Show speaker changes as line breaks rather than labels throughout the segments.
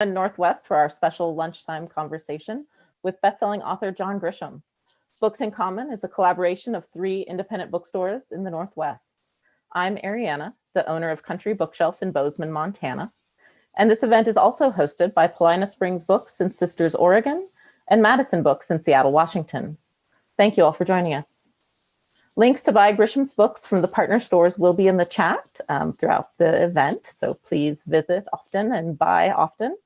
Northwest for our special lunchtime conversation with bestselling author John Grisham. Books in Common is a collaboration of 3 independent bookstores in the Northwest. I'm Ariana, the owner of Country Bookshelf in Bozeman, Montana. And this event is also hosted by Paulina Springs Books in Sisters, Oregon, and Madison Books in Seattle, Washington. Thank you all for joining us. Links to buy Grisham's books from the partner stores will be in the chat throughout the event, so please visit often and buy often.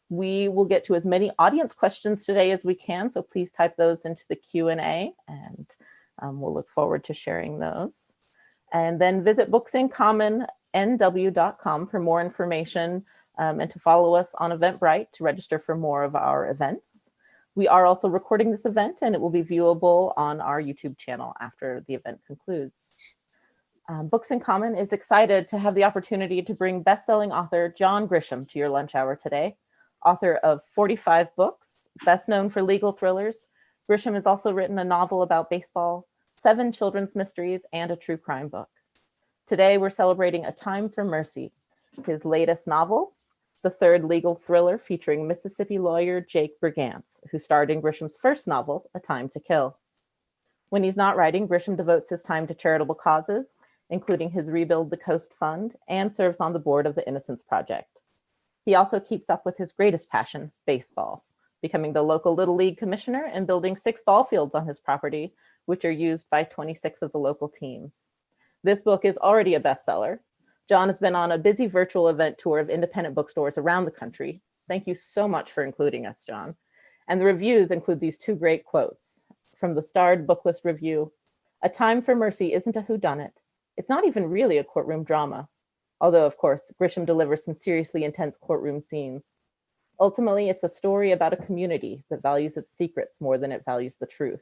We will get to as many audience questions today as we can, so please type those into the Q&A, and we'll look forward to sharing those. And then visit booksincommonnw.com for more information and to follow us on Eventbrite to register for more of our events. We are also recording this event, and it will be viewable on our YouTube channel after the event concludes. Books in Common is excited to have the opportunity to bring best-selling author John Grisham to your lunch hour today. Author of 45 books, best known for legal thrillers, Grisham has also written a novel about baseball, 7 children's mysteries, and a true crime book. Today, we're celebrating A Time for Mercy, his latest novel, the 3rd legal thriller featuring Mississippi lawyer Jake Brigance, who starred in Grisham's first novel, A Time to Kill. When he's not writing, Grisham devotes his time to charitable causes, including his Rebuild the Coast Fund, and serves on the board of the Innocence Project. He also keeps up with his greatest passion, baseball, becoming the local Little League commissioner and building 6 ball fields on his property, which are used by 26 of the local teams. This book is already a bestseller. John has been on a busy virtual event tour of independent bookstores around the country. Thank you so much for including us, John. And the reviews include these 2 great quotes from the starred book list review. A Time for Mercy isn't a whodunit. It's not even really a courtroom drama. Although, of course, Grisham delivers some seriously intense courtroom scenes. Ultimately, it's a story about a community that values its secrets more than it values the truth.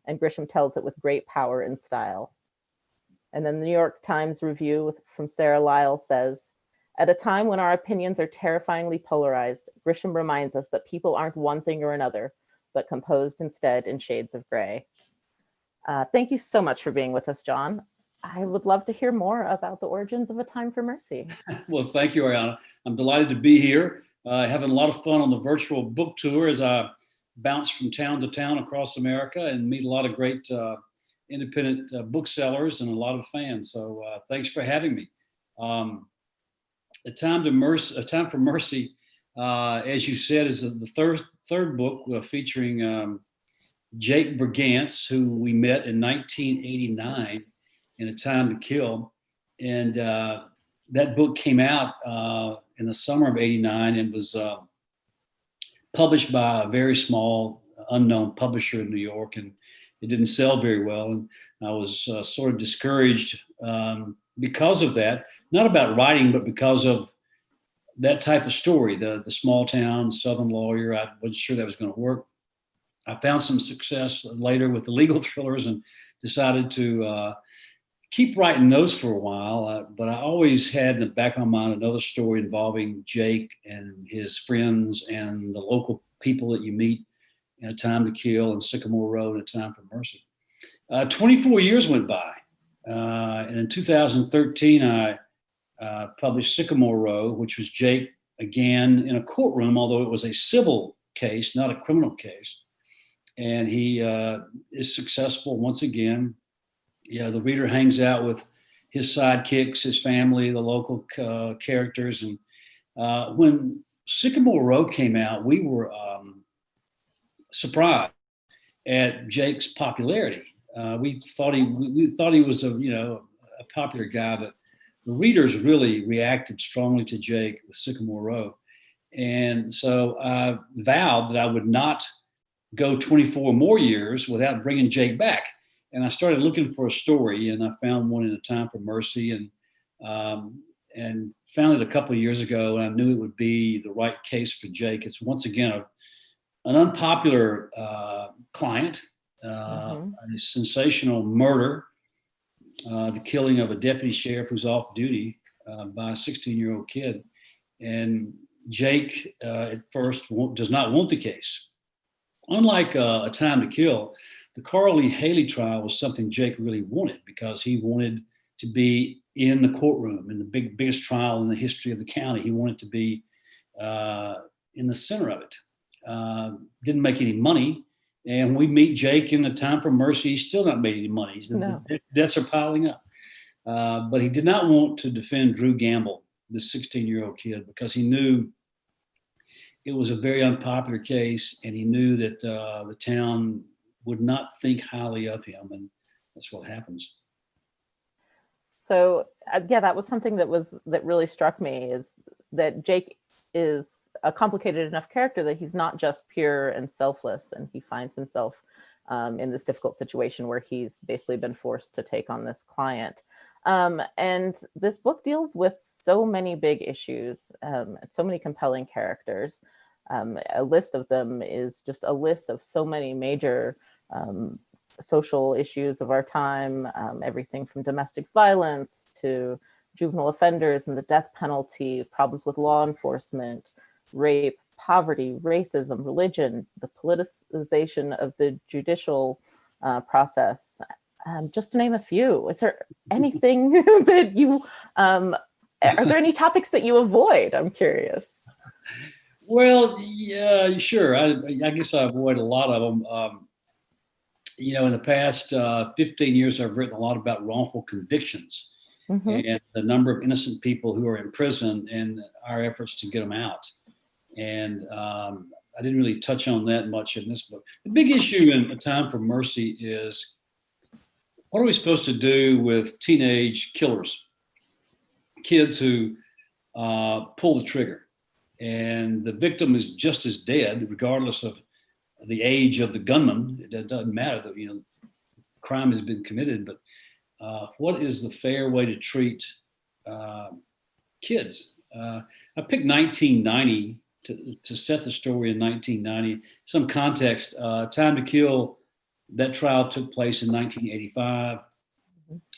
And Grisham tells it with great power and style. And then the New York Times review from Sarah Lyle says, at a time when our opinions are terrifyingly polarized, Grisham reminds us that people aren't one thing or another, but composed instead in shades of gray. Thank you so much for being with us, John. I would love to hear more about the origins of A Time for Mercy.
Well, thank you, Ariana. I'm delighted to be here, having a lot of fun on the virtual book tour as I bounce from town to town across America and meet a lot of great independent booksellers and a lot of fans. So thanks for having me. A Time for Mercy, as you said, is the third book featuring Jake Brigance, who we met in 1989 in A Time to Kill. And that book came out in the summer of '89 and was published by a very small, unknown publisher in New York. And it didn't sell very well. And I was sort of discouraged because of that, not about writing, but because of that type of story, the small town Southern lawyer. I wasn't sure that was going to work. I found some success later with the legal thrillers and decided to keep writing those for a while. But I always had in the back of my mind another story involving Jake and his friends and the local people that you meet in A Time to Kill and Sycamore Road and A Time for Mercy. 24 years went by. And in 2013, I published Sycamore Road, which was Jake again in a courtroom, although it was a civil case, not a criminal case. And he is successful once again. Yeah, the reader hangs out with his sidekicks, his family, the local characters. And when Sycamore Road came out, we were surprised at Jake's popularity. We thought he was a popular guy, but the readers really reacted strongly to Jake with Sycamore Road. And so I vowed that I would not go 24 more years without bringing Jake back. And I started looking for a story, and I found one in A Time for Mercy, and found it a couple of years ago, and I knew it would be the right case for Jake. It's once again an unpopular client, a sensational murder, the killing of a deputy sheriff who's off duty by a 16-year-old kid. And Jake at first does not want the case. Unlike A Time to Kill, the Carl Lee Haley trial was something Jake really wanted because he wanted to be in the courtroom in the biggest trial in the history of the county. He wanted to be in the center of it. Didn't make any money. And when we meet Jake in A Time for Mercy, he's still not made any money.
No.
The debts are piling up. But he did not want to defend Drew Gamble, this 16-year-old kid, because he knew it was a very unpopular case, and he knew that the town would not think highly of him, and that's what happens.
So yeah, that was something that really struck me, is that Jake is a complicated enough character that he's not just pure and selfless, and he finds himself in this difficult situation where he's basically been forced to take on this client. And this book deals with so many big issues, so many compelling characters. A list of them is just a list of so many major social issues of our time, everything from domestic violence to juvenile offenders and the death penalty, problems with law enforcement, rape, poverty, racism, religion, the politicization of the judicial process, just to name a few. Is there anything that you, are there any topics that you avoid? I'm curious.
Well, yeah, sure. I guess I avoid a lot of them. In the past 15 years, I've written a lot about wrongful convictions and the number of innocent people who are in prison and our efforts to get them out. And I didn't really touch on that much in this book. The big issue in A Time for Mercy is, what are we supposed to do with teenage killers, kids who pull the trigger, and the victim is just as dead, regardless of the age of the gunman? It doesn't matter that crime has been committed, but what is the fair way to treat kids? I picked 1990 to set the story in 1990. Some context: Time to Kill, that trial took place in 1985.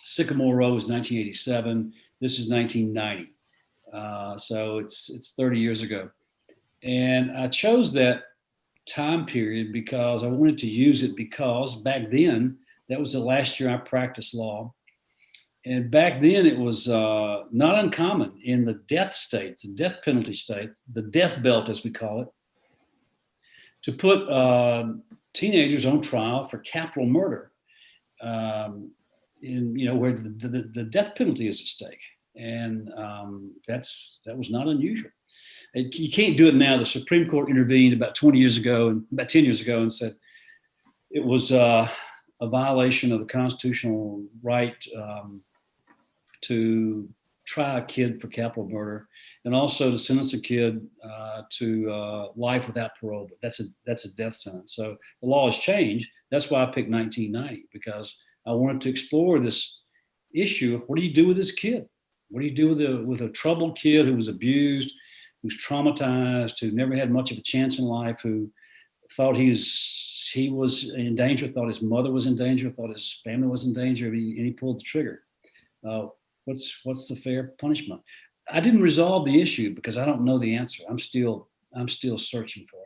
Sycamore Row was 1987. This is 1990. So it's 30 years ago. And I chose that time period because I wanted to use it, because back then, that was the last year I practiced law. And back then it was not uncommon in the death states, the death penalty states, the death belt as we call it, to put teenagers on trial for capital murder, where the death penalty is at stake. And that was not unusual. You can't do it now. The Supreme Court intervened about 10 years ago, and said it was a violation of the constitutional right to try a kid for capital murder, and also to sentence a kid to life without parole. But that's a death sentence. So the law has changed. That's why I picked 1990, because I wanted to explore this issue of, what do you do with this kid? What do you do with a troubled kid who was abused, who's traumatized, who never had much of a chance in life, who thought he was in danger, thought his mother was in danger, thought his family was in danger, and he pulled the trigger? What's the fair punishment? I didn't resolve the issue because I don't know the answer. I'm still searching for it.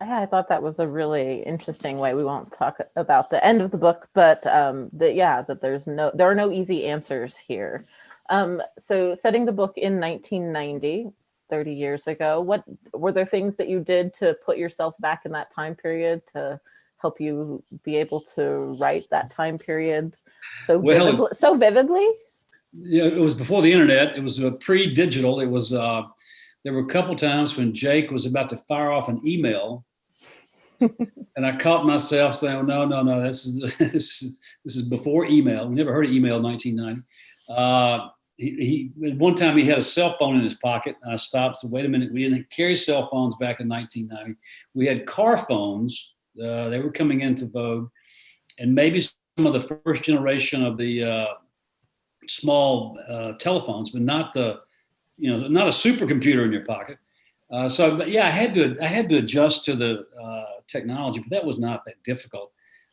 Yeah, I thought that was a really interesting way. We won't talk about the end of the book, but that there are no easy answers here. So setting the book in 1990, 30 years ago, what were there things that you did to put yourself back in that time period to help you be able to write that time period so vividly?
Yeah, it was before the internet. It was pre-digital. It was there were a couple times when Jake was about to fire off an email, and I caught myself saying, oh, no, this is before email. We never heard of email in 1990. One time he had a cell phone in his pocket, and I stopped. So wait a minute, we didn't carry cell phones back in 1990. We had car phones. They were coming into vogue, and maybe some of the first generation of the small telephones, but not not a supercomputer in your pocket. But yeah, I had to adjust to the technology, but that was not that difficult.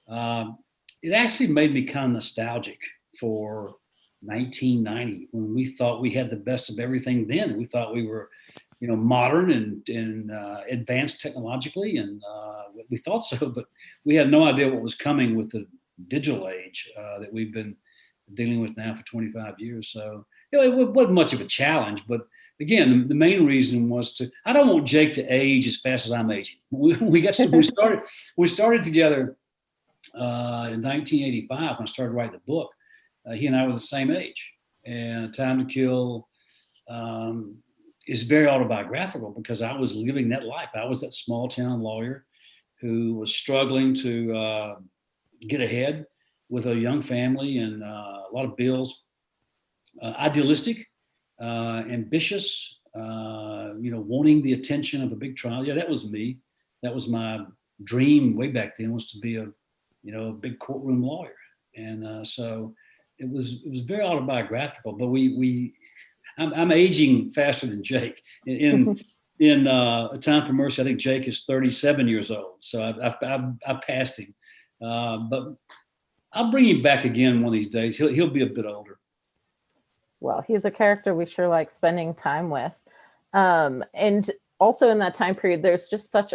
It actually made me kind of nostalgic for 1990, when we thought we had the best of everything. Then we thought we were, modern and advanced technologically, and we thought so, but we had no idea what was coming with the digital age that we've been dealing with now for 25 years. So it wasn't much of a challenge, but again, the main reason was I don't want Jake to age as fast as I'm aging. We started together in 1985 when I started writing the book. He and I were the same age, and Time to Kill is very autobiographical because I was living that life. I was that small town lawyer who was struggling to get ahead with a young family and a lot of bills. Idealistic, ambitious, wanting the attention of a big trial. Yeah, that was me. That was my dream way back then, was to be a big courtroom lawyer. And so it was very autobiographical. But I'm aging faster than Jake. In A Time for Mercy, I think Jake is 37 years old. So I passed him. But I'll bring him back again one of these days. He'll be a bit older.
Well, he's a character we sure like spending time with. And also in that time period, there's just such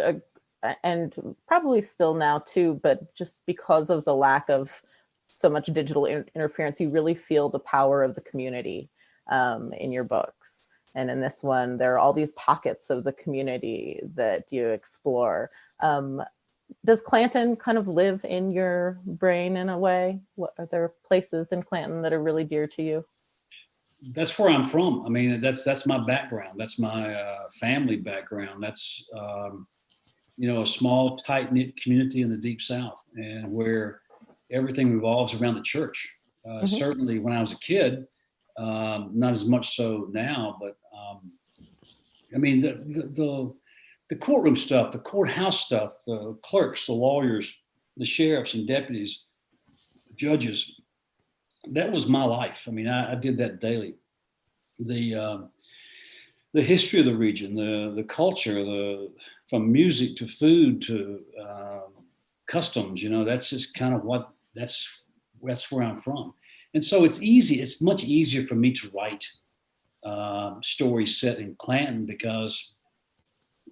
and probably still now too, but just because of the lack of so much digital interference, you really feel the power of the community in your books. And in this one, there are all these pockets of the community that you explore. Does Clanton kind of live in your brain in a way? Are there places in Clanton that are really dear to you?
That's where I'm from. I mean, that's my background. That's my family background. That's a small, tight-knit community in the Deep South, and where everything revolves around the church. Certainly, when I was a kid, not as much so now. But I mean, the courtroom stuff, the courthouse stuff, the clerks, the lawyers, the sheriffs and deputies, judges. That was my life. I mean, I did that daily. The history of the region, the culture, from music to food to customs, that's just kind of that's where I'm from. And so it's easy. It's much easier for me to write stories set in Clanton because,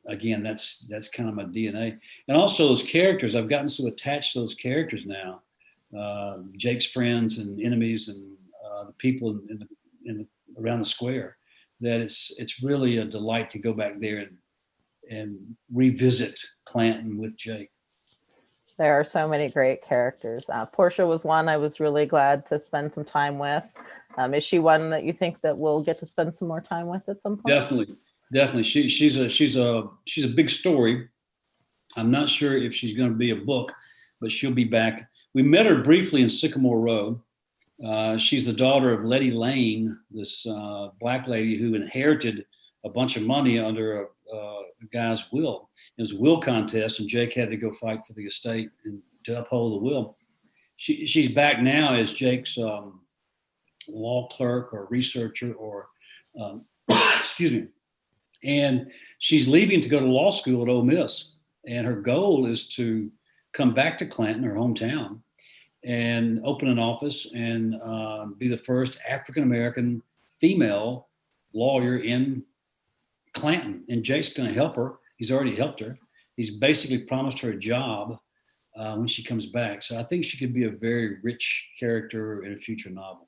again, that's kind of my DNA. And also those characters, I've gotten so attached to those characters now. Jake's friends and enemies and the people around the square, that it's really a delight to go back there and revisit Clanton with Jake.
There are so many great characters. Portia was one I was really glad to spend some time with. Is she one that you think that we'll get to spend some more time with at some point?
Definitely. She's a big story. I'm not sure if she's going to be a book, but she'll be back. We met her briefly in Sycamore Row. She's the daughter of Letty Lane, this black lady who inherited a bunch of money under a guy's will. It was a will contest, and Jake had to go fight for the estate and to uphold the will. She's back now as Jake's law clerk or researcher or, excuse me. And she's leaving to go to law school at Ole Miss. And her goal is to come back to Clanton, her hometown, and open an office and be the first African-American female lawyer in Clanton. And Jake's going to help her. He's already helped her. He's basically promised her a job when she comes back. So I think she could be a very rich character in a future novel.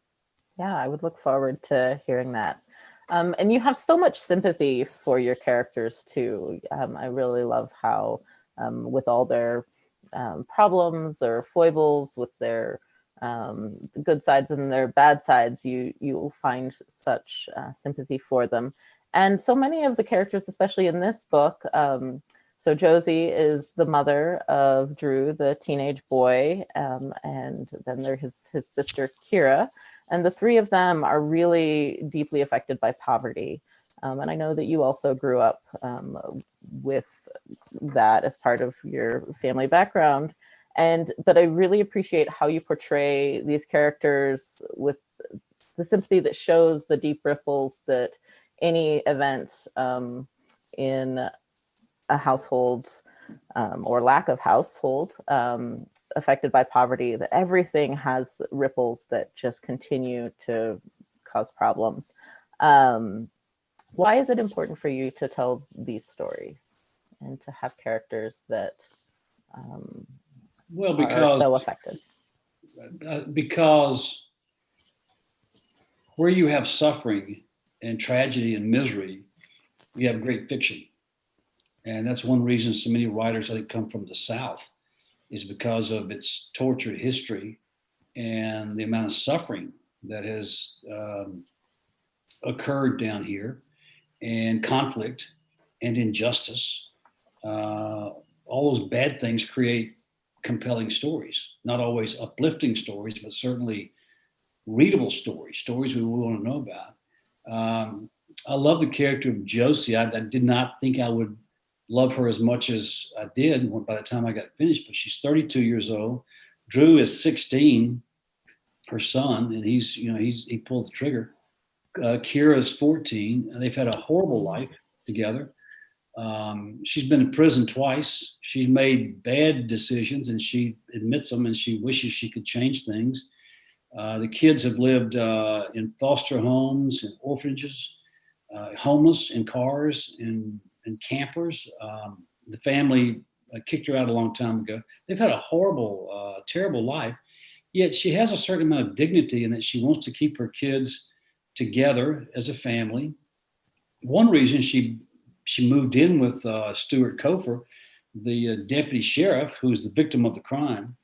Yeah, I would look forward to hearing that. And you have so much sympathy for your characters too. I really love how with all their problems or foibles, with their good sides and their bad sides, you find such sympathy for them. And so many of the characters, especially in this book, so Josie is the mother of Drew, the teenage boy, and then there's his sister Kira, and the three of them are really deeply affected by poverty. And I know that you also grew up with that as part of your family background. But I really appreciate how you portray these characters with the sympathy that shows the deep ripples that any event in a household or lack of household affected by poverty, that everything has ripples that just continue to cause problems. Why is it important for you to tell these stories and to have characters that are so affected?
Because where you have suffering and tragedy and misery, we have great fiction. And that's one reason so many writers, I think, come from the South, is because of its tortured history and the amount of suffering that has occurred down here, and conflict and injustice. All those bad things create compelling stories, not always uplifting stories, but certainly readable stories, stories we want to know about. I love the character of Josie. I did not think I would love her as much as I did by the time I got finished, but she's 32 years old. Drew is 16, her son, and he pulled the trigger. Kira is 14, and they've had a horrible life together. She's been in prison twice. She's made bad decisions, and she admits them, and she wishes she could change things. The kids have lived in foster homes and orphanages, homeless, in cars, in campers. The family kicked her out a long time ago. They've had a horrible, terrible life, yet she has a certain amount of dignity in that she wants to keep her kids together as a family. One reason she moved in with Stuart Cofer, the deputy sheriff, who's the victim of the crime,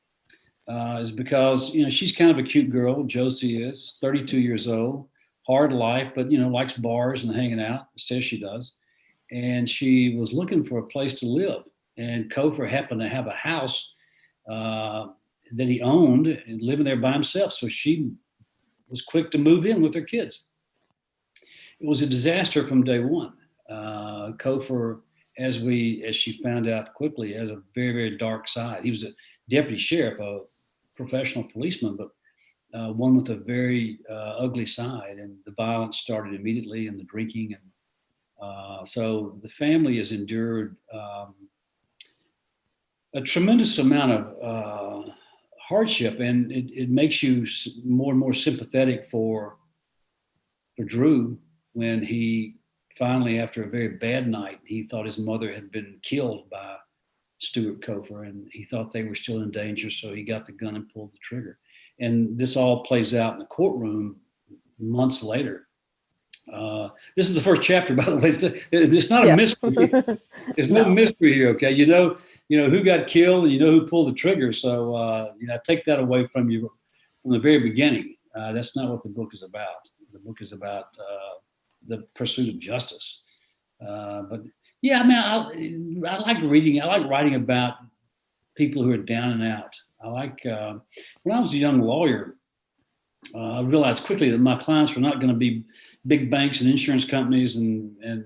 is because, she's kind of a cute girl. Josie is 32 years old, hard life, but, likes bars and hanging out, says she does. And she was looking for a place to live. And Cofer happened to have a house that he owned and living there by himself. So she was quick to move in with her kids. It was a disaster from day one. Cofer, as she found out quickly, has a very, very dark side. He was a deputy sheriff, a professional policeman, but one with a very ugly side. And the violence started immediately, and the drinking. And so the family has endured a tremendous amount of hardship, and it makes you more and more sympathetic for Drew when he finally, after a very bad night, he thought his mother had been killed by Stuart Cofer, and he thought they were still in danger, so he got the gun and pulled the trigger. And this all plays out in the courtroom months later. This is the first chapter, by the way. It's not a mystery. There's no mystery here, okay? You know who got killed, and you know who pulled the trigger. So I take that away from you from the very beginning. That's not what the book is about. The book is about the pursuit of justice. But yeah, I mean, I like reading. I like writing about people who are down and out. I like when I was a young lawyer, I realized quickly that my clients were not going to be big banks and insurance companies and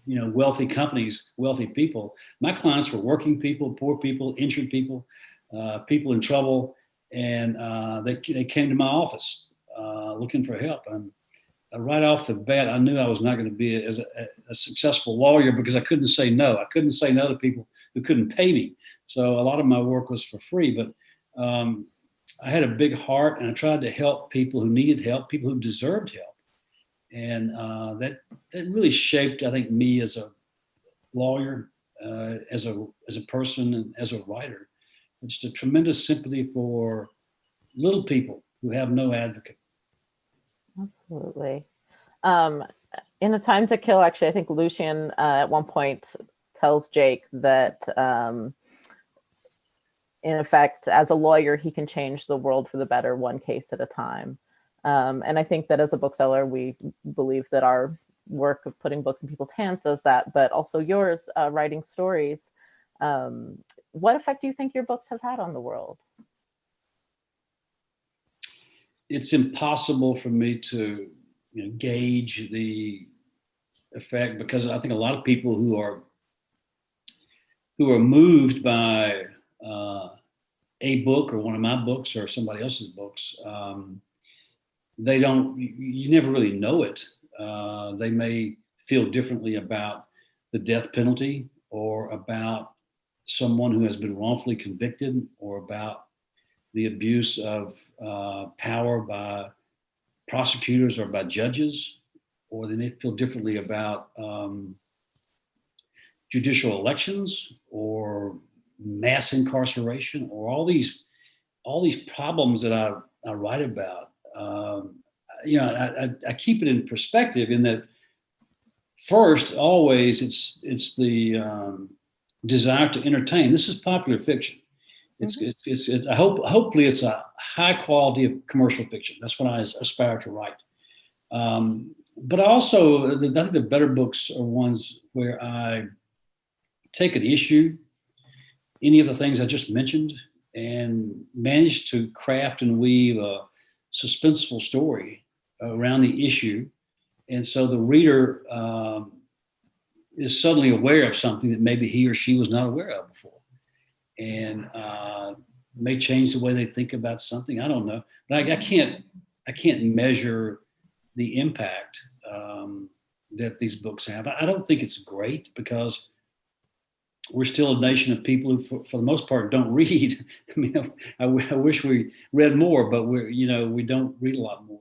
wealthy companies, wealthy people. My clients were working people, poor people, injured people, people in trouble, and they came to my office looking for help. And right off the bat, I knew I was not going to be a successful lawyer because I couldn't say no. I couldn't say no to people who couldn't pay me. So a lot of my work was for free, but I had a big heart, and I tried to help people who needed help, people who deserved help. And that really shaped, I think, me as a lawyer, as a person, and as a writer. It's a tremendous sympathy for little people who have no advocate.
Absolutely. In A Time to Kill, actually, I think Lucien at one point tells Jake that in effect, as a lawyer, he can change the world for the better, one case at a time. And I think that as a bookseller, we believe that our work of putting books in people's hands does that, but also yours, writing stories. What effect do you think your books have had on the world?
It's impossible for me to gauge the effect, because I think a lot of people who are moved by a book or one of my books or somebody else's books, you never really know it. They may feel differently about the death penalty, or about someone who has been wrongfully convicted, or about the abuse of power by prosecutors or by judges, or they may feel differently about judicial elections or mass incarceration, or all these problems that I write about. I keep it in perspective in that first, always it's the desire to entertain. This is popular fiction. It's hopefully it's a high quality of commercial fiction. That's what I aspire to write. But also, I think the better books are ones where I take an issue, any of the things I just mentioned, and manage to craft and weave a suspenseful story around the issue. And so the reader is suddenly aware of something that maybe he or she was not aware of before. And may change the way they think about something. I don't know. But I can't measure the impact that these books have. I don't think it's great because we're still a nation of people who, for the most part, don't read. I mean, I wish we read more, but we don't read a lot more.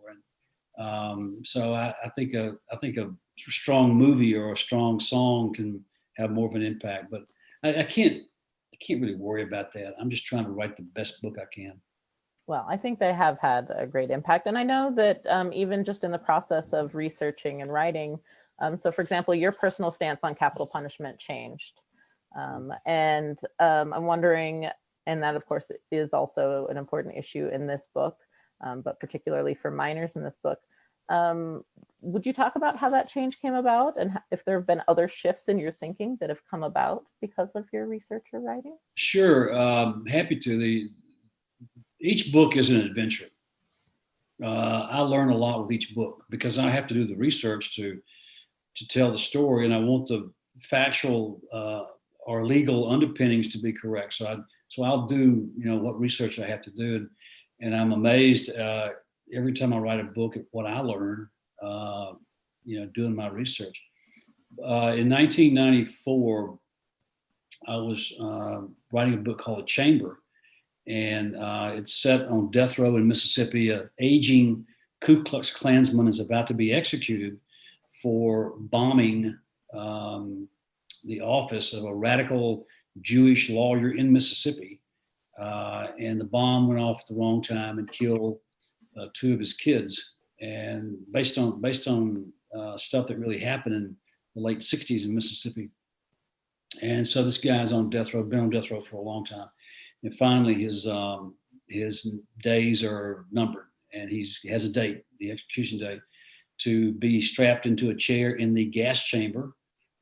And so I think a strong movie or a strong song can have more of an impact. But I can't really worry about that. I'm just trying to write the best book I can.
Well, I think they have had a great impact. And I know that even just in the process of researching and writing, so for example, your personal stance on capital punishment changed. And I'm wondering, and that of course is also an important issue in this book, but particularly for minors in this book. Would you talk about how that change came about and if there have been other shifts in your thinking that have come about because of your research or writing?
Sure, happy to. Each book is an adventure. I learn a lot with each book because I have to do the research to tell the story, and I want the factual or legal underpinnings to be correct. So I'll do what research I have to do, and I'm amazed every time I write a book at what I learn. Doing my research. In 1994, I was writing a book called The Chamber, and it's set on death row in Mississippi. An aging Ku Klux Klansman is about to be executed for bombing the office of a radical Jewish lawyer in Mississippi. And the bomb went off at the wrong time and killed two of his kids. And based on stuff that really happened in the late 60s in Mississippi. And so this guy's on death row, been on death row for a long time. And finally his days are numbered, and he has a date, the execution date, to be strapped into a chair in the gas chamber.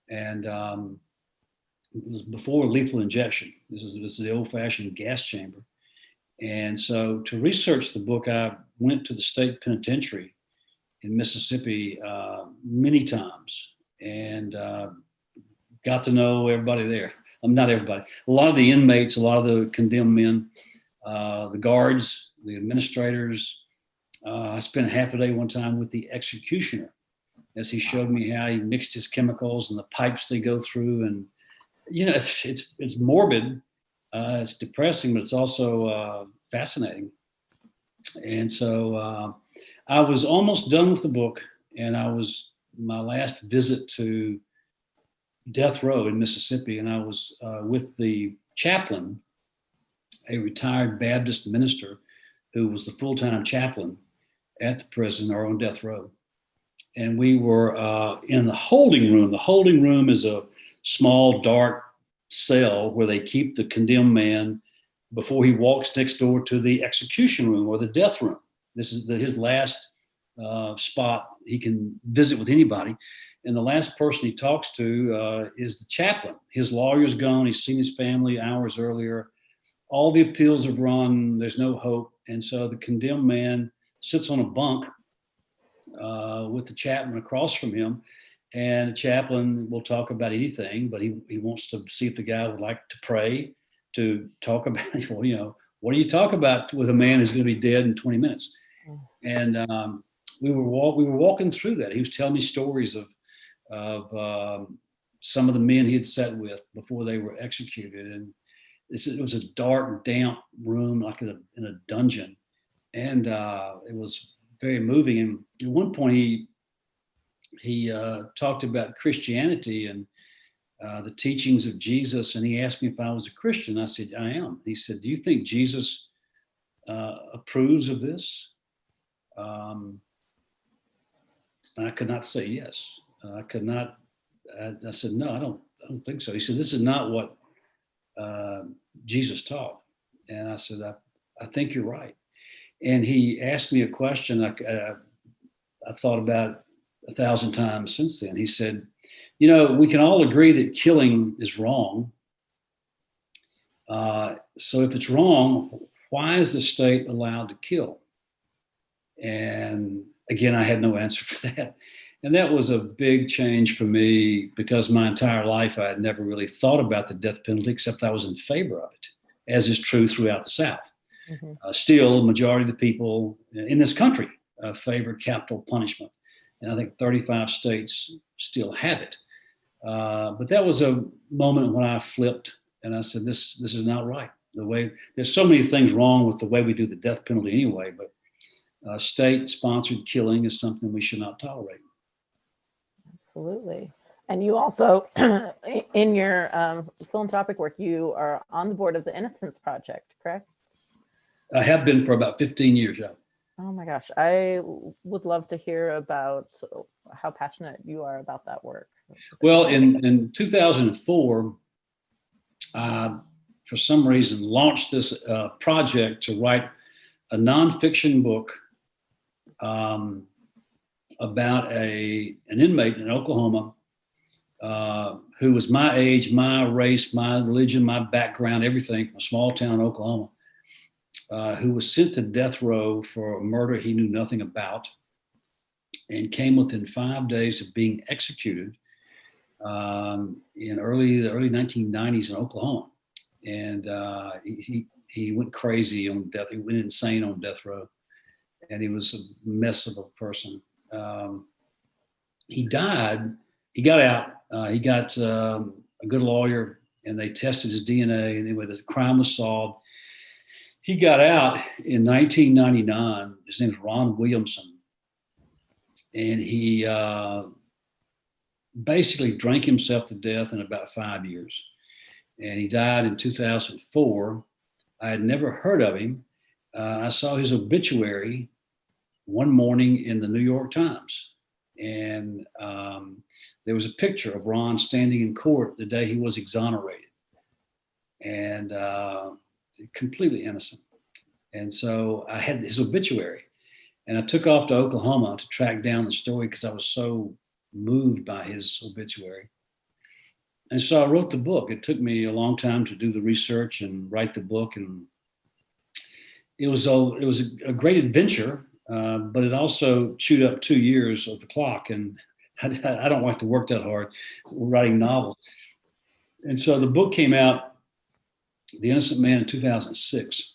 And it was before lethal injection. This is the old-fashioned gas chamber. And so to research the book, I went to the state penitentiary in Mississippi many times and got to know everybody there. Not everybody. A lot of the inmates, a lot of the condemned men, the guards, the administrators. I spent half a day one time with the executioner as he showed me how he mixed his chemicals and the pipes they go through. And, it's morbid. It's depressing, but it's also fascinating. And so I was almost done with the book, and my last visit to death row in Mississippi, and I was with the chaplain, a retired Baptist minister who was the full-time chaplain at the prison or on death row. And we were in the holding room. The holding room is a small, dark cell where they keep the condemned man before he walks next door to the execution room or the death room. This is his last spot he can visit with anybody. And the last person he talks to is the chaplain. His lawyer's gone. He's seen his family hours earlier. All the appeals have run. There's no hope. And so the condemned man sits on a bunk with the chaplain across from him. And the chaplain will talk about anything, but he wants to see if the guy would like to pray, to talk about, well, what do you talk about with a man who's going to be dead in 20 minutes? And we were walking through that. He was telling me stories of some of the men he had sat with before they were executed. And it was a dark, damp room, like in a dungeon. And it was very moving. And at one point he talked about Christianity and the teachings of Jesus. And he asked me if I was a Christian. I said, I am. He said, do you think Jesus approves of this? And I could not say yes. I could not. I said, no, I don't think so. He said, this is not what Jesus taught. And I said, I think you're right. And he asked me a question I thought about 1,000 times since then. He said, we can all agree that killing is wrong. So if it's wrong, why is the state allowed to kill? And again, I had no answer for that. And that was a big change for me because my entire life I had never really thought about the death penalty, except I was in favor of it, as is true throughout the South. Mm-hmm. Still, the majority of the people in this country favor capital punishment. And I think 35 states still have it. But that was a moment when I flipped and I said, this is not right. There's so many things wrong with the way we do the death penalty anyway, but state-sponsored killing is something we should not tolerate.
Absolutely. And you also, in your philanthropic work, you are on the board of the Innocence Project, correct?
I have been for about 15 years, yeah.
Oh my gosh. I would love to hear about how passionate you are about that work.
Well, in 2004, for some reason, launched this project to write a nonfiction book about an inmate in Oklahoma who was my age, my race, my religion, my background, everything, from a small town in Oklahoma, who was sent to death row for a murder he knew nothing about and came within 5 days of being executed in the early 1990s in Oklahoma. And he went crazy on death. He went insane on death row. And he was a mess of a person. He died. He got out. He got a good lawyer, and they tested his DNA. And anyway, the crime was solved. He got out in 1999. His name is Ron Williamson, and he basically drank himself to death in about 5 years. And he died in 2004. I had never heard of him. I saw his obituary one morning in the New York Times. And there was a picture of Ron standing in court the day he was exonerated. And completely innocent. And so I had his obituary. And I took off to Oklahoma to track down the story because I was so moved by his obituary. And so I wrote the book. It took me a long time to do the research and write the book. And it was a great adventure. But it also chewed up 2 years of the clock. And I don't like to work that hard writing novels. And so the book came out, The Innocent Man, in 2006.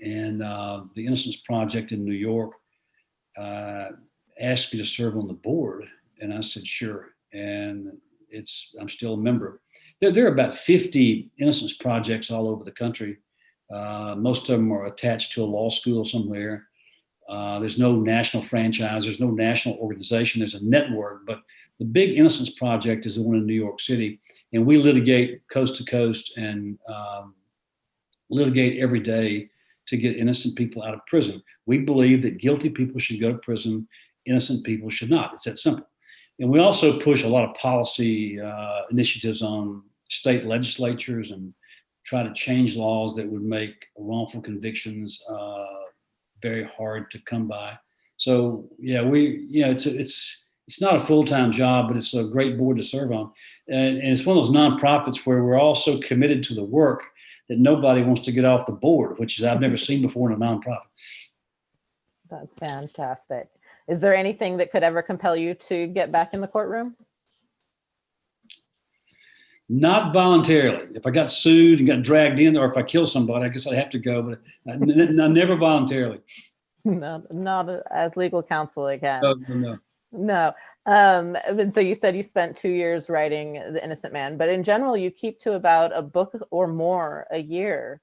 And the Innocence Project in New York asked me to serve on the board. And I said, sure. And I'm still a member. There are about 50 Innocence Projects all over the country. Most of them are attached to a law school somewhere. There's no national franchise. There's no national organization. There's a network, but the big Innocence Project is the one in New York City, and we litigate coast to coast and litigate every day to get innocent people out of prison. We believe that guilty people should go to prison, innocent people should not. It's that simple. And we also push a lot of policy initiatives on state legislatures and try to change laws that would make wrongful convictions very hard to come by. So yeah, it's not a full-time job, but it's a great board to serve on. And it's one of those nonprofits where we're all so committed to the work that nobody wants to get off the board, which is I've never seen before in a nonprofit.
That's fantastic. Is there anything that could ever compel you to get back in the courtroom?
Not voluntarily. If I got sued and got dragged in, or if I kill somebody, I guess I'd have to go, but never voluntarily.
No, not as legal counsel again.
No.
And so you said you spent 2 years writing The Innocent Man, but in general, you keep to about a book or more a year.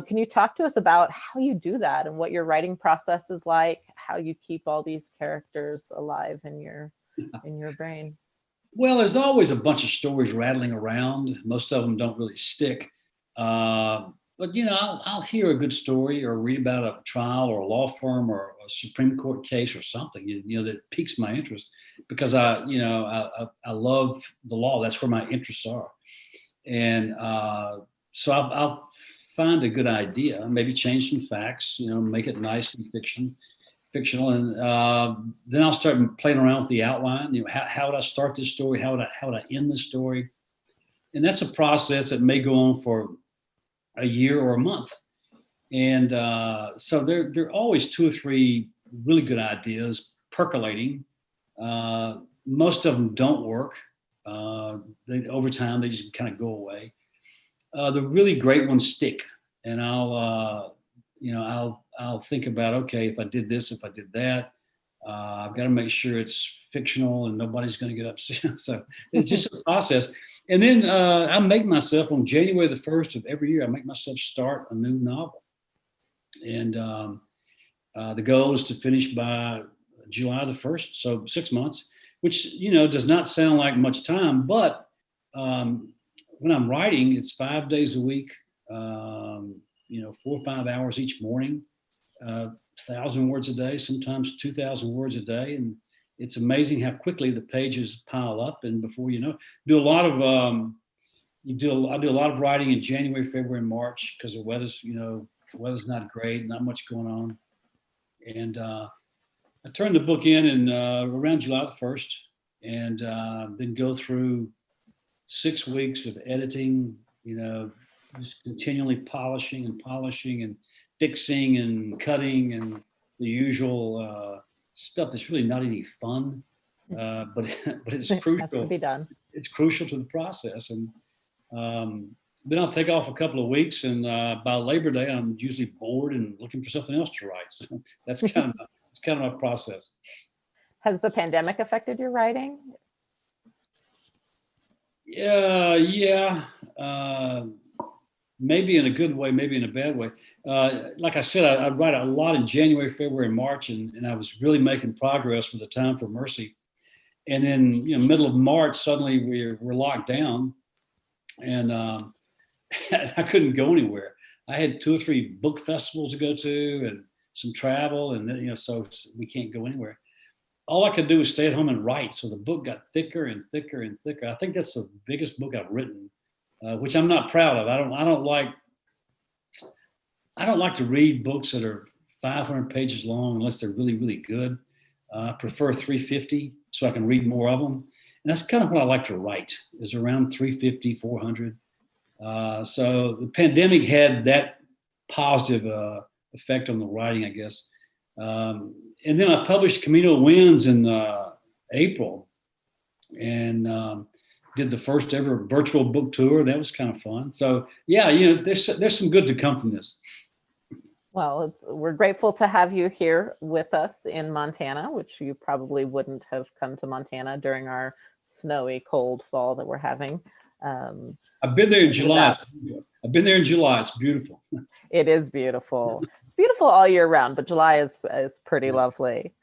Can you talk to us about how you do that and what your writing process is like, how you keep all these characters alive in your brain?
Well, there's always a bunch of stories rattling around. Most of them don't really stick. But I'll hear a good story or read about a trial or a law firm or a Supreme Court case or something, that piques my interest because I love the law. That's where my interests are, and so I'll find a good idea, maybe change some facts, make it nice and fictional, and then I'll start playing around with the outline. How would I start this story? How would I end this story? And that's a process that may go on for a year or a month. And so there are always 2 or 3 really good ideas percolating. Most of them don't work. Over time, they just kind of go away. The really great ones stick, and I'll think about, okay, if I did this, if I did that, I've got to make sure it's fictional and nobody's going to get upset. So it's just a process. And then I make myself on January the 1st of every year, I make myself start a new novel. And the goal is to finish by July the 1st, so 6 months, which, does not sound like much time, but when I'm writing, it's 5 days a week, 4 or 5 hours each morning, 1,000 words a day, sometimes 2,000 words a day. And it's amazing how quickly the pages pile up. And before you know, I do a lot of writing in January, February, and March because the weather's not great, not much going on. And I turned the book in around July the 1st, and then go through 6 weeks of editing, just continually polishing and fixing and cutting and the usual stuff that's really not any fun, but it's crucial.
It has to be done.
It's crucial to the process. And then I'll take off a couple of weeks, and by Labor Day, I'm usually bored and looking for something else to write. So that's kind of my process.
Has the pandemic affected your writing?
Yeah. Maybe in a good way, maybe in a bad way. Like I said, I write a lot in January, February, and March, and I was really making progress with The Time for Mercy. And then, middle of March, suddenly we're locked down, and I couldn't go anywhere. I had 2 or 3 book festivals to go to, and some travel, and then, so we can't go anywhere. All I could do was stay at home and write. So the book got thicker and thicker and thicker. I think that's the biggest book I've written. Which I'm not proud of. I don't like to read books that are 500 pages long unless they're really, really good. I prefer 350 so I can read more of them. And that's kind of what I like to write, is around 350, 400. So the pandemic had that positive effect on the writing, I guess. And then I published Camino Winds in April, and did the first ever virtual book tour. That was kind of fun. So yeah, there's some good to come from this.
Well, we're grateful to have you here with us in Montana, which you probably wouldn't have come to Montana during our snowy, cold fall that we're having.
I've been there in July. It's beautiful.
It is beautiful. It's beautiful all year round, but July is pretty lovely.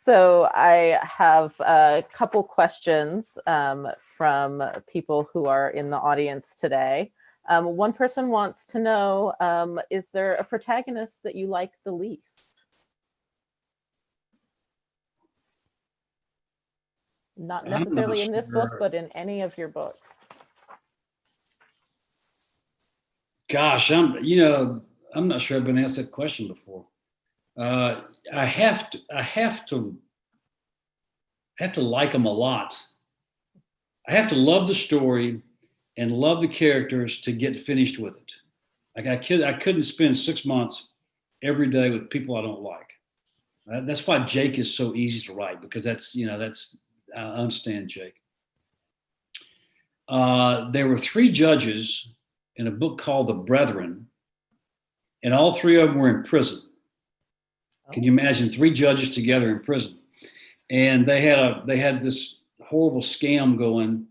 So I have a couple questions from people who are in the audience today. One person wants to know, is there a protagonist that you like the least? Not necessarily in this book, but in any of your books.
Gosh, I'm not sure I've been asked that question before. I have to like them a lot. I have to love the story and love the characters to get finished with it. Like I couldn't spend 6 months every day with people I don't like. That's why Jake is so easy to write, because I understand Jake. There were 3 judges in a book called The Brethren, and all 3 of them were in prison. Can you imagine 3 judges together in prison? And they had this horrible scam going,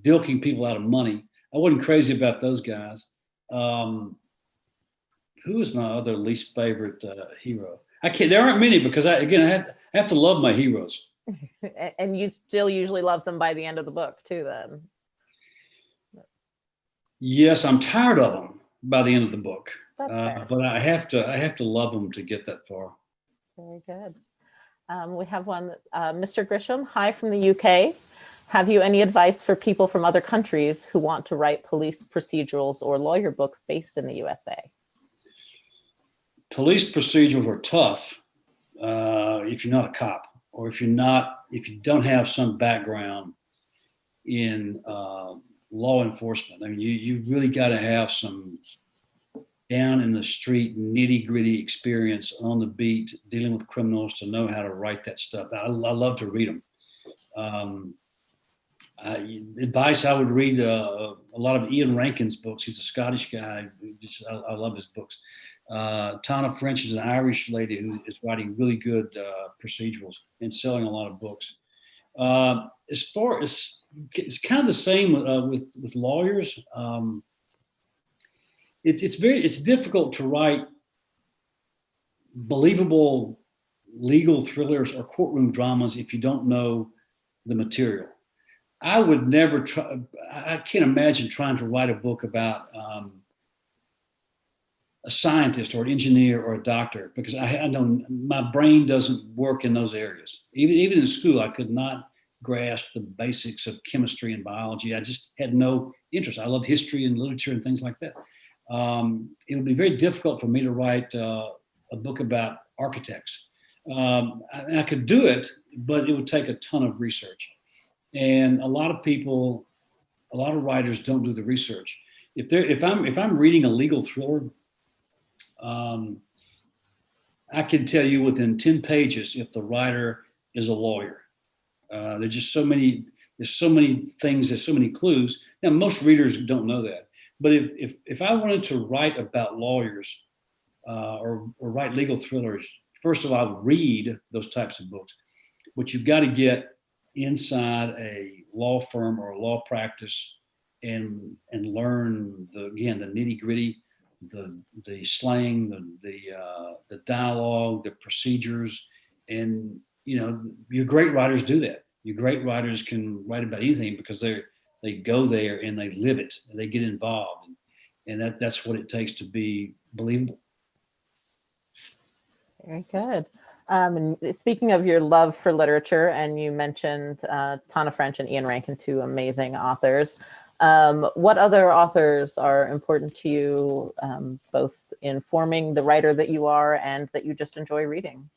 bilking people out of money. I wasn't crazy about those guys. Who is my other least favorite hero? There aren't many, because I have to love my heroes.
And you still usually love them by the end of the book too, then.
Yes, I'm tired of them by the end of the book,
That's fair.
but I have to love them to get that far.
Very good. We have one, Mr. Grisham, hi from the UK. Have you any advice for people from other countries who want to write police procedurals or lawyer books based in the USA?
Police procedurals are tough if you're not a cop, or if you don't have some background in law enforcement. I mean, you really got to have some down in the street, nitty gritty experience on the beat, dealing with criminals to know how to write that stuff. I love to read them. Advice, I would read a lot of Ian Rankin's books. He's a Scottish guy. I love his books. Tana French is an Irish lady who is writing really good procedurals and selling a lot of books. As far as it's kind of the same with lawyers. It's difficult to write believable legal thrillers or courtroom dramas if you don't know the material. I would never try. I can't imagine trying to write a book about a scientist or an engineer or a doctor, because I know my brain doesn't work in those areas. Even in school, I could not grasp the basics of chemistry and biology. I just had no interest. I love history and literature and things like that. It would be very difficult for me to write a book about architects. I could do it, but it would take a ton of research. And a lot of writers don't do the research. If I'm reading a legal thriller, I can tell you within 10 pages if the writer is a lawyer. There's so many things, there's so many clues. Now, most readers don't know that. But if I wanted to write about lawyers or write legal thrillers, first of all, I would read those types of books. But you've got to get inside a law firm or a law practice and learn the nitty gritty, the slang, the dialogue, the procedures, and your great writers do that. Your great writers can write about anything because they go there and they live it and they get involved, and that's what it takes to be believable.
Very good. And speaking of your love for literature, and you mentioned Tana French and Ian Rankin, two amazing authors. What other authors are important to you, both in forming the writer that you are and that you just enjoy reading?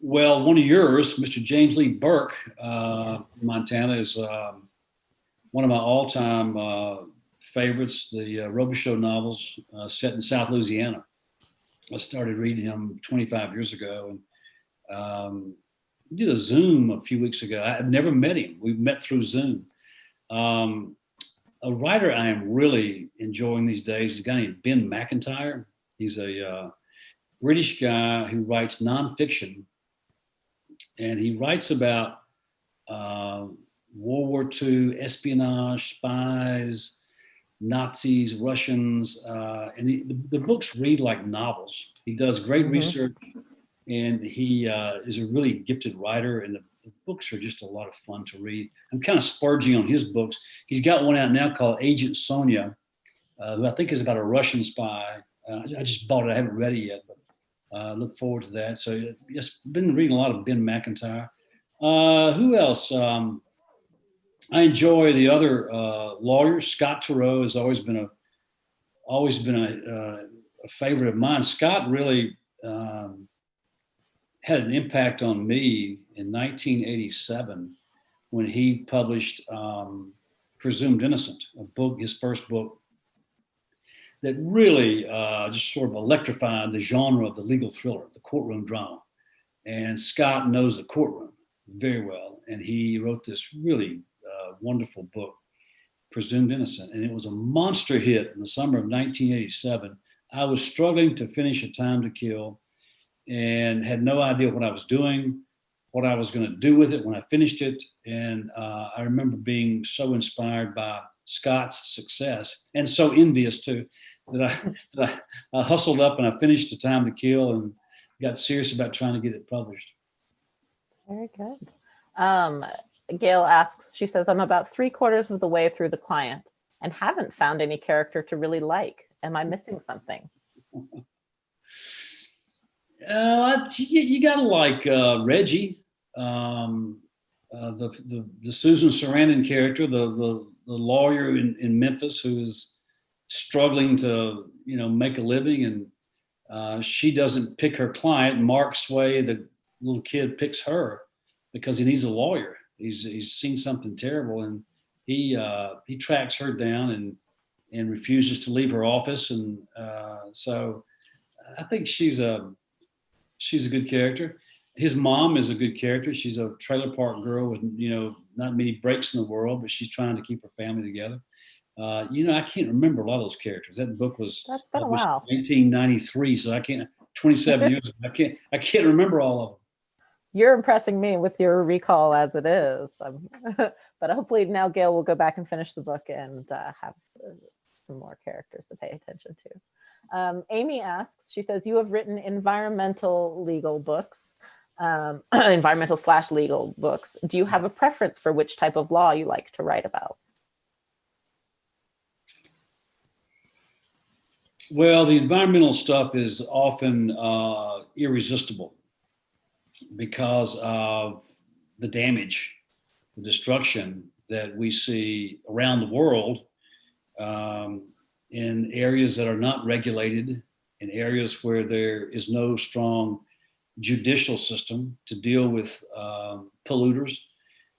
Well, one of yours, Mr. James Lee Burke, Montana, is one of my all-time favorites, the Robichaux novels set in South Louisiana. I started reading him 25 years ago, and did a Zoom a few weeks ago. I've never met him. We've met through Zoom. A writer I am really enjoying these days is a guy named Ben Mcintyre. He's a British guy who writes nonfiction, and he writes about World War II, espionage, spies, Nazis, Russians, and the books read like novels. He does great research, and he is a really gifted writer, and the books are just a lot of fun to read. I'm kind of splurging on his books. He's got one out now called Agent Sonia, who I think is about a Russian spy. I just bought it. I haven't read it yet, but look forward to that. So yes, been reading a lot of Ben Mcintyre. Who else? I enjoy the other lawyers. Scott Turow has always been a favorite of mine. Scott really had an impact on me in 1987 when he published Presumed Innocent, his first book that really just sort of electrified the genre of the legal thriller, the courtroom drama. And Scott knows the courtroom very well, and he wrote this really wonderful book, Presumed Innocent, and it was a monster hit in the summer of 1987. I was struggling to finish A Time to Kill and had no idea what I was doing, what I was going to do with it when I finished it. And I remember being so inspired by Scott's success, and so envious too, that I hustled up and I finished A Time to Kill and got serious about trying to get it published.
Very good. Gail asks, she says, I'm about 3/4 of the way through The Client. and haven't found any character to really like. Am I missing something?
You gotta like Reggie, the Susan Sarandon character, the lawyer in Memphis who is struggling to make a living, and she doesn't pick her client. Mark Sway, the little kid, picks her because he needs a lawyer. He's seen something terrible, and he tracks her down and refuses to leave her office, and so I think she's a good character. His mom is a good character. She's a trailer park girl with not many breaks in the world, but she's trying to keep her family together. I can't remember a lot of those characters. That book was
That's been a while.
1993, so I can't. 27 years. I can't remember all of them.
You're impressing me with your recall as it is. But hopefully now Gail will go back and finish the book and have some more characters to pay attention to. Amy asks, she says, you have written environmental legal books, environmental/legal books. Do you have a preference for which type of law you like to write about?
Well, the environmental stuff is often irresistible because of the damage, the destruction that we see around the world in areas that are not regulated, in areas where there is no strong judicial system to deal with polluters.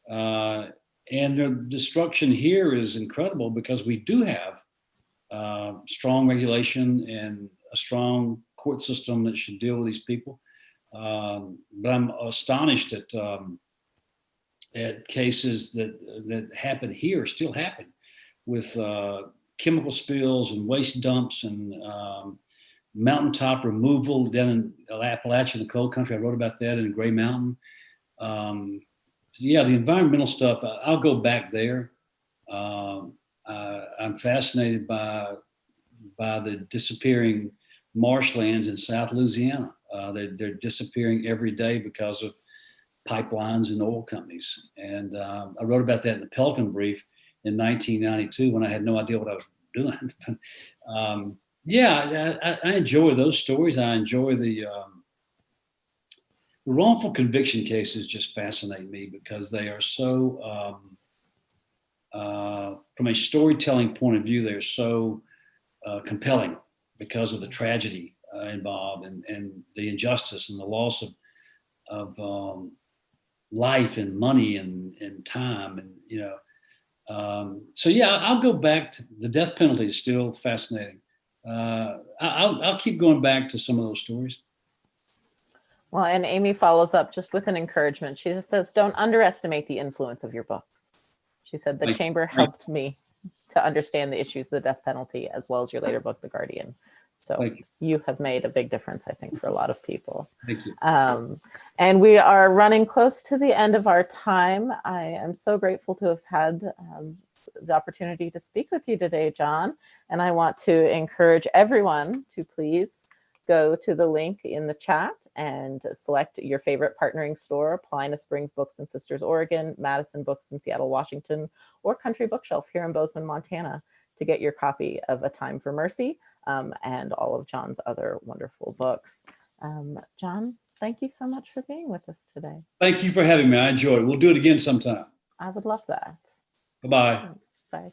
And the destruction here is incredible because we do have strong regulation and a strong court system that should deal with these people. But I'm astonished at cases that happen here, still happen, with chemical spills and waste dumps and mountaintop removal down in Appalachia, the coal country. I wrote about that in Gray Mountain. Yeah, the environmental stuff, I'll go back there. I'm fascinated by the disappearing marshlands in South Louisiana. They're disappearing every day because of pipelines and oil companies. And I wrote about that in the Pelican Brief in 1992 when I had no idea what I was doing. I enjoy those stories. I enjoy the wrongful conviction cases. Just fascinate me because they are so, from a storytelling point of view, they're so compelling because of the tragedy involved and the injustice and the loss of life and money and time I'll go back to the death penalty. Is still fascinating. I'll keep going back to some of those stories.
Well, and Amy follows up just with an encouragement. She just says, don't underestimate the influence of your books. She said, the chamber helped me to understand the issues of the death penalty, as well as your later book, The Guardian. So you have made a big difference, I think, for a lot of people.
Thank you.
And we are running close to the end of our time. I am so grateful to have had the opportunity to speak with you today, John. And I want to encourage everyone to please go to the link in the chat and select your favorite partnering store, Paulina Springs Books in Sisters, Oregon, Madison Books in Seattle, Washington, or Country Bookshelf here in Bozeman, Montana, to get your copy of A Time for Mercy and all of John's other wonderful books. John, thank you so much for being with us today.
Thank you for having me. I enjoyed it. We'll do it again sometime.
I would love that.
Bye-bye.
Thanks. Bye.